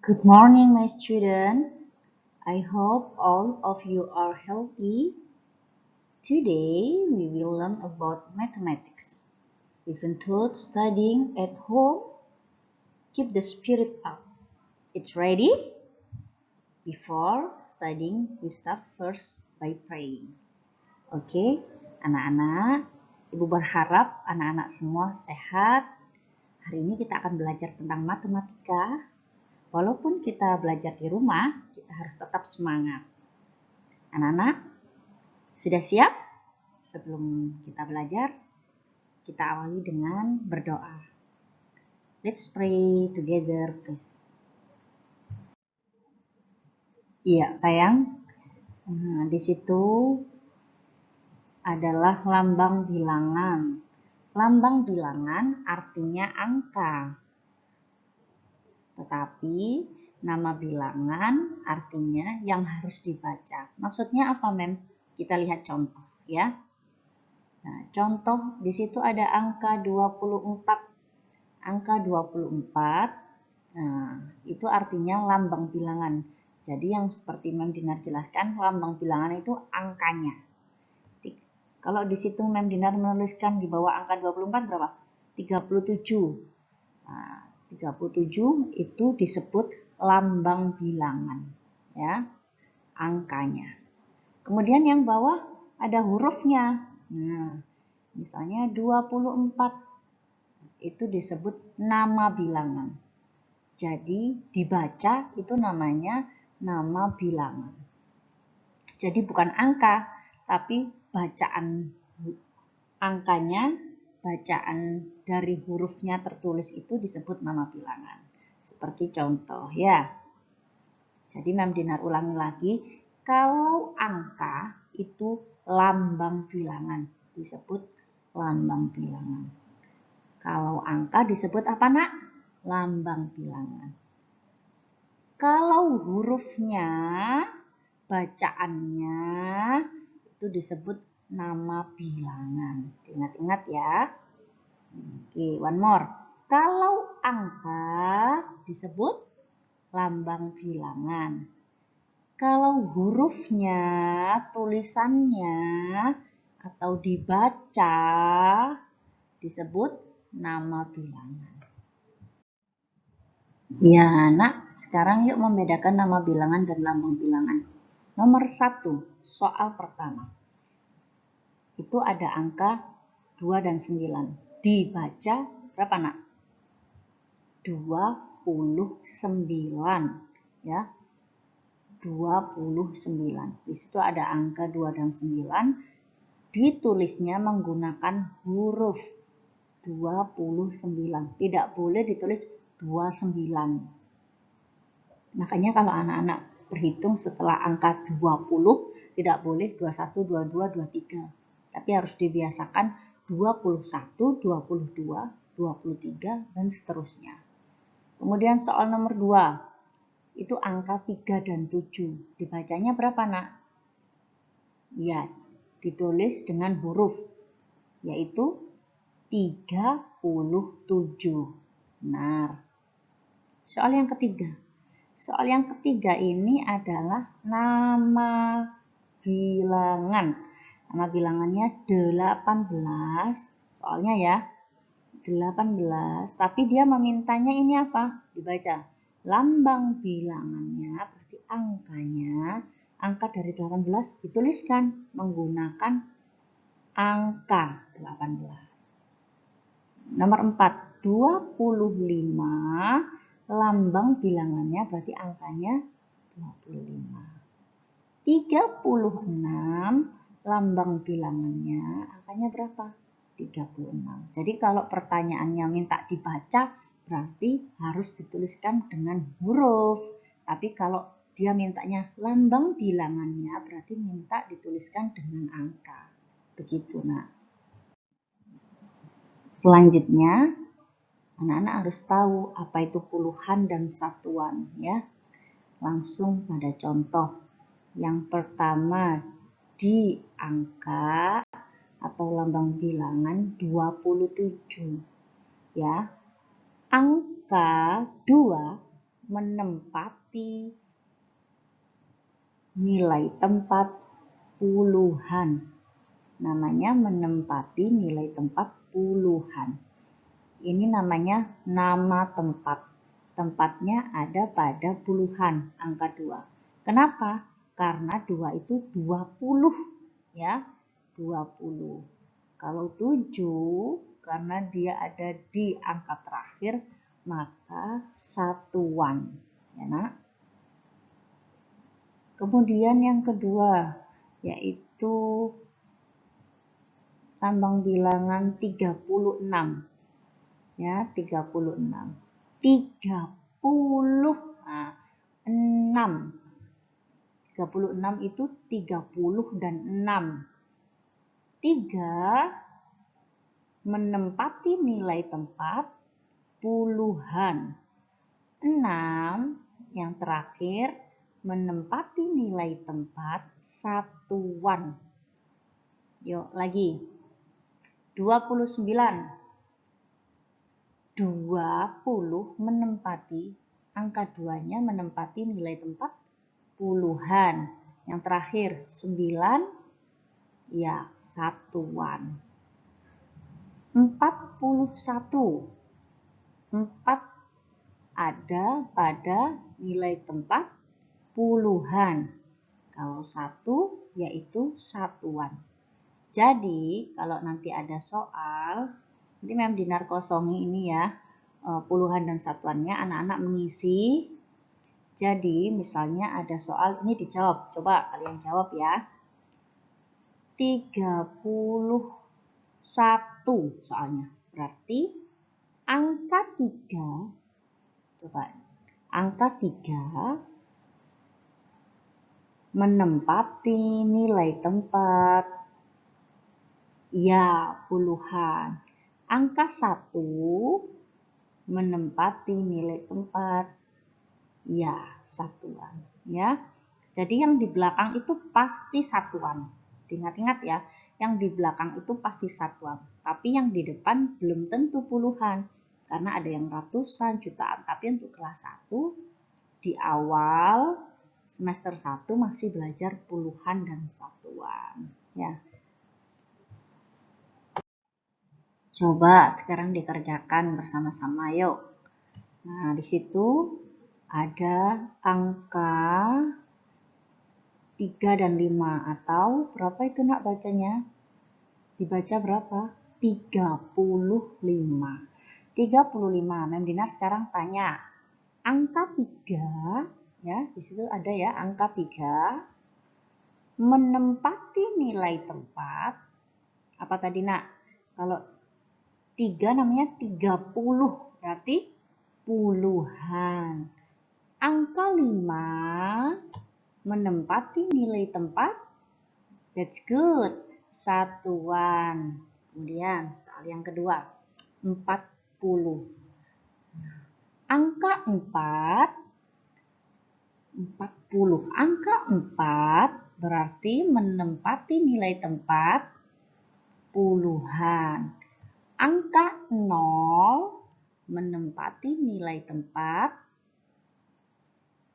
Good morning, my student. I hope all of you are healthy. Today, we will learn about mathematics. Even though studying at home, keep the spirit up. It's ready? Before studying, we start first by praying. Oke, anak-anak, Ibu berharap anak-anak semua sehat. Hari ini kita akan belajar tentang matematika. Walaupun kita belajar di rumah, kita harus tetap semangat. Anak-anak, sudah siap? Sebelum kita belajar, kita awali dengan berdoa. Let's pray together, please. Iya, sayang. Di situ adalah lambang bilangan. Lambang bilangan artinya angka. Tetapi nama bilangan artinya yang harus dibaca. Maksudnya apa, Mem? Kita lihat contoh, ya. Nah, contoh di situ ada angka 24. Angka 24, nah, itu artinya lambang bilangan. Jadi yang seperti Mem Dinar jelaskan, lambang bilangan itu angkanya. Kalau di situ Mem Dinar menuliskan di bawah angka 24 berapa? 37. Nah, 37 itu disebut lambang bilangan, ya, angkanya. Kemudian yang bawah ada hurufnya. Nah, misalnya 24 itu disebut nama bilangan. Jadi dibaca itu namanya nama bilangan. Jadi bukan angka, tapi bacaan angkanya, bacaan dari hurufnya tertulis itu disebut nama bilangan. Seperti contoh, ya. Jadi Mem Dinar ulangi lagi, kalau angka itu lambang bilangan, disebut lambang bilangan. Kalau angka disebut apa, Nak? Lambang bilangan. Kalau hurufnya, bacaannya itu disebut nama bilangan. Ingat-ingat ya. Oke, one more. Kalau angka disebut lambang bilangan. Kalau hurufnya, tulisannya, atau dibaca disebut nama bilangan. Ya, Nak, sekarang yuk membedakan nama bilangan dan lambang bilangan. Nomor 1, soal pertama. Itu ada angka 2 dan 9. Dibaca berapa, Nak? 29, ya. 29. Di situ ada angka 2 dan 9. Ditulisnya menggunakan huruf 29. Tidak boleh ditulis 29. Makanya kalau anak-anak berhitung setelah angka 20, tidak boleh 21, 22, 23. Tapi harus dibiasakan 21, 22, 23, dan seterusnya. Kemudian soal nomor 2, itu angka 3 dan 7. Dibacanya berapa, Nak? Ya, ditulis dengan huruf, yaitu 37. Benar. Soal yang ketiga. Soal yang ketiga ini adalah nama bilangan. Nama bilangannya 18. Soalnya ya, 18. Tapi dia memintanya ini apa? Dibaca. Lambang bilangannya, berarti angkanya. Angka dari 18 dituliskan menggunakan angka 18. Nomor 4, 25. Lambang bilangannya berarti angkanya 25. 36, lambang bilangannya angkanya berapa? 36. Jadi kalau pertanyaannya minta dibaca, berarti harus dituliskan dengan huruf. Tapi kalau dia mintanya lambang bilangannya, berarti minta dituliskan dengan angka. Begitu, Nak. Selanjutnya, anak-anak harus tahu apa itu puluhan dan satuan, ya. Langsung pada contoh. Yang pertama di angka atau lambang bilangan 27, ya. Angka 2 menempati nilai tempat puluhan. Namanya menempati nilai tempat puluhan. Ini namanya nama tempat. Tempatnya ada pada puluhan, angka 2. Kenapa? Karena 2 itu 20, ya. 20. Kalau 7, karena dia ada di angka terakhir, maka satuan. Ya, Nak. Kemudian yang kedua, yaitu tambang bilangan 36. Ya, 36. 36. 36 itu 30 dan 6. 3 menempati nilai tempat puluhan. 6 yang terakhir menempati nilai tempat satuan. Yuk lagi. 29. 20 menempati, angka 2-nya menempati nilai tempat puluhan. Yang terakhir 9, ya satuan. 41. 4 ada pada nilai tempat puluhan. Kalau 1 yaitu satuan. Jadi kalau nanti ada soal, nanti Mem Dinar kosongi ini ya, puluhan dan satuannya, anak-anak mengisi. Jadi misalnya ada soal ini dijawab, coba kalian jawab ya. 31 soalnya, berarti angka 3, coba angka 3 menempati nilai tempat, ya puluhan. Angka 1 menempati nilai tempat, ya satuan. Ya. Jadi yang di belakang itu pasti satuan. Ingat-ingat ya, yang di belakang itu pasti satuan. Tapi yang di depan belum tentu puluhan. Karena ada yang ratusan, jutaan. Tapi untuk kelas 1 di awal semester 1 masih belajar puluhan dan satuan. Ya. Coba sekarang dikerjakan bersama-sama yuk. Nah, di situ ada angka 3 dan 5 atau berapa itu Nak bacanya? Dibaca berapa? 35. 35. Mem Dinar sekarang tanya. Angka 3 ya, di situ ada ya angka 3 menempati nilai tempat apa tadi Nak? Kalau 3 namanya 30, berarti puluhan. Angka 5 menempati nilai tempat, that's good, satuan. Kemudian soal yang kedua, 40. Angka 4, 40. Angka 4 berarti menempati nilai tempat puluhan. Angka 0 menempati nilai tempat,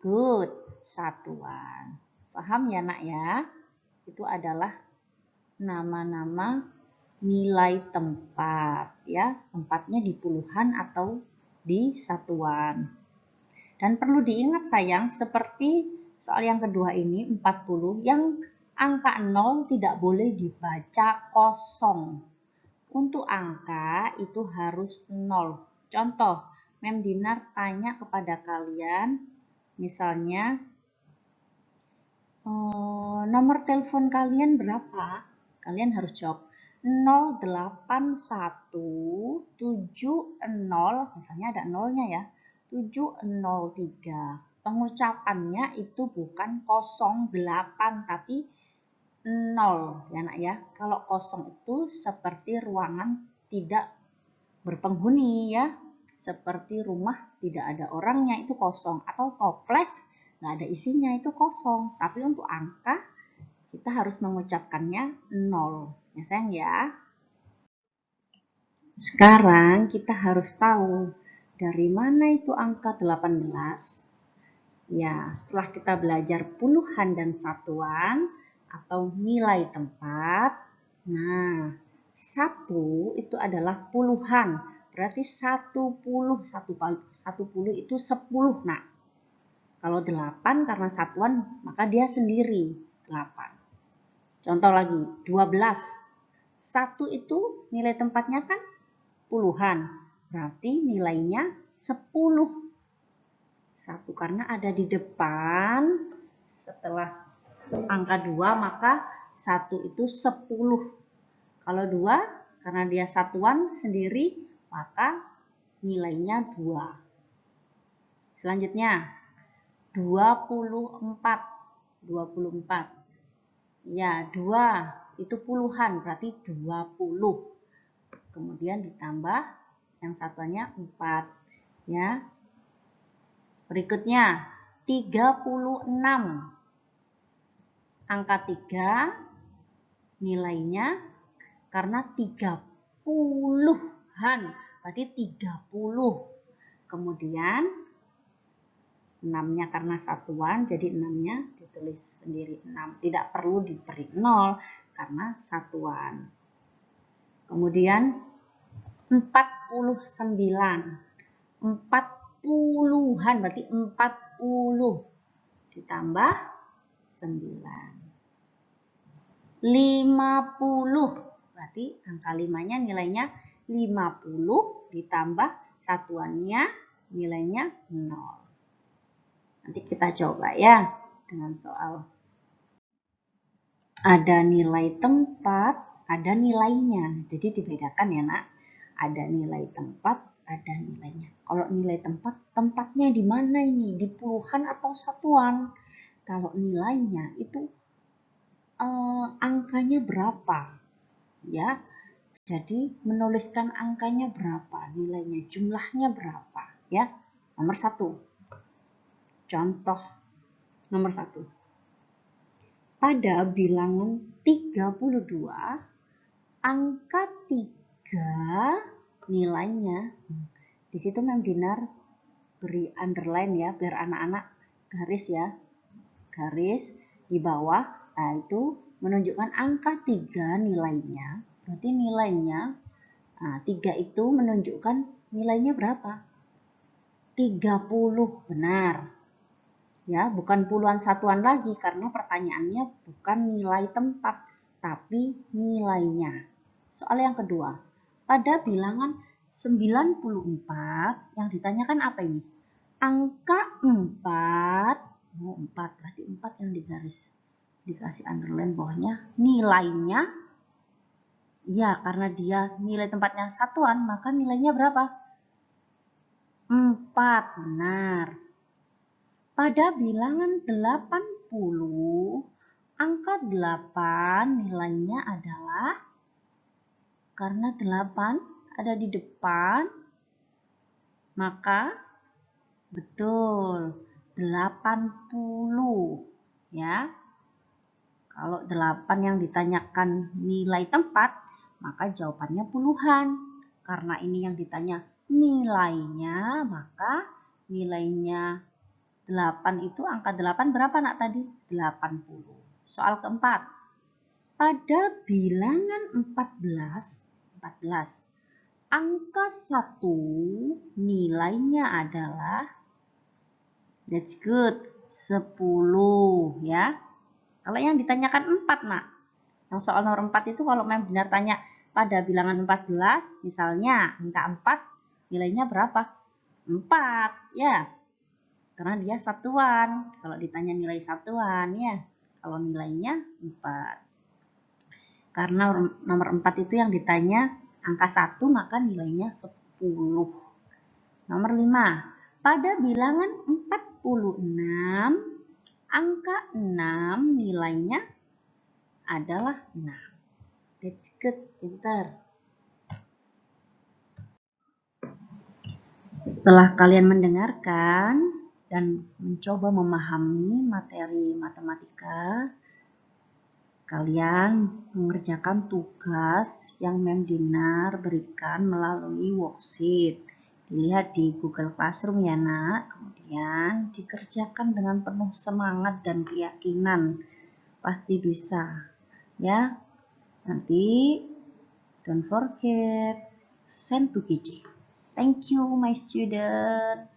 good, satuan. Paham ya Nak ya? Itu adalah nama-nama nilai tempat ya. Tempatnya di puluhan atau di satuan. Dan perlu diingat sayang, seperti soal yang kedua ini 40, yang angka 0 tidak boleh dibaca kosong. Untuk angka itu harus 0. Contoh, Mem Dinar tanya kepada kalian, misalnya nomor telepon kalian berapa? Kalian harus jawab 08170, misalnya ada nolnya ya, 703. Pengucapannya itu bukan 08 tapi 0 ya Nak ya. Kalau kosong itu seperti ruangan tidak berpenghuni ya. Seperti rumah tidak ada orangnya itu kosong. Atau toples nggak ada isinya itu kosong. Tapi untuk angka kita harus mengucapkannya 0. Ya sayang ya. Sekarang kita harus tahu Dari mana itu angka 18? Ya, setelah kita belajar puluhan dan satuan atau nilai tempat. Nah, 1 itu adalah puluhan. Berarti 10 itu 10. Nah, kalau 8 karena satuan maka dia sendiri 8. Contoh lagi, 12. 1 itu nilai tempatnya kan puluhan. Berarti nilainya 10. 1 karena ada di depan setelah angka 2 maka 1 itu 10. Kalau 2 karena dia satuan sendiri maka nilainya 2. Selanjutnya 24. 24. Ya, 2 itu puluhan berarti 20. Kemudian ditambah yang satuannya 4 ya. Berikutnya 36. Angka 3 nilainya karena 30-an berarti 30. Kemudian 6-nya karena satuan jadi 6-nya ditulis sendiri 6. Tidak perlu diberi 0 karena satuan. Kemudian 49. 40-an berarti 40 ditambah 9. 50 berarti angka 5-nya nilainya 50 ditambah satuannya nilainya 0. Nanti kita coba ya dengan soal. Ada nilai tempat, ada nilainya. Jadi dibedakan ya nak. Ada nilai tempat, ada nilainya. Kalau nilai tempat, tempatnya di mana ini? Di puluhan atau satuan? Kalau nilainya itu angkanya berapa? Ya. Jadi menuliskan angkanya berapa, nilainya, jumlahnya berapa, ya. Nomor 1. Contoh nomor 1. Pada bilangan 32, angka 3 nilainya. Di situ Mem Dinar beri underline ya, biar anak-anak garis ya. Garis di bawah, nah itu menunjukkan angka 3 nilainya. Berarti nilainya, nah 3 itu menunjukkan nilainya berapa? 30, benar. Ya, bukan puluhan satuan lagi karena pertanyaannya bukan nilai tempat, tapi nilainya. Soal yang kedua, pada bilangan 94 yang ditanyakan apa ini? Angka 4, 4 berarti 4 yang digaris dikasih underline bawahnya, nilainya ya karena dia nilai tempatnya satuan maka nilainya berapa? 4, benar. Pada bilangan 80, angka 8 nilainya adalah, karena 8 ada di depan, maka betul 80 ya. Kalau 8 yang ditanyakan nilai tempat, maka jawabannya puluhan. Karena ini yang ditanya nilainya, maka nilainya 8 itu angka 8 berapa nak tadi? 80. Soal keempat. Pada bilangan 14, angka 1 nilainya adalah, that's good, 10 ya. Kalau yang ditanyakan 4 nak. Yang soal nomor 4 itu kalau Mem Dinar tanya pada bilangan 14, misalnya angka 4 nilainya berapa? 4 ya. Karena dia satuan. Kalau ditanya nilai satuan ya. Kalau nilainya 4. Karena nomor 4 itu yang ditanya angka 1 maka nilainya 10. Nomor 5. Pada bilangan 46 angka 6 nilainya adalah 6. That's good, pintar. Setelah kalian mendengarkan dan mencoba memahami materi matematika, kalian mengerjakan tugas yang Mem Dinar berikan melalui worksheet. Dilihat di Google Classroom ya nak, kemudian dikerjakan dengan penuh semangat dan keyakinan. Pasti bisa ya. Nanti don't forget send to KJ. Thank you my student.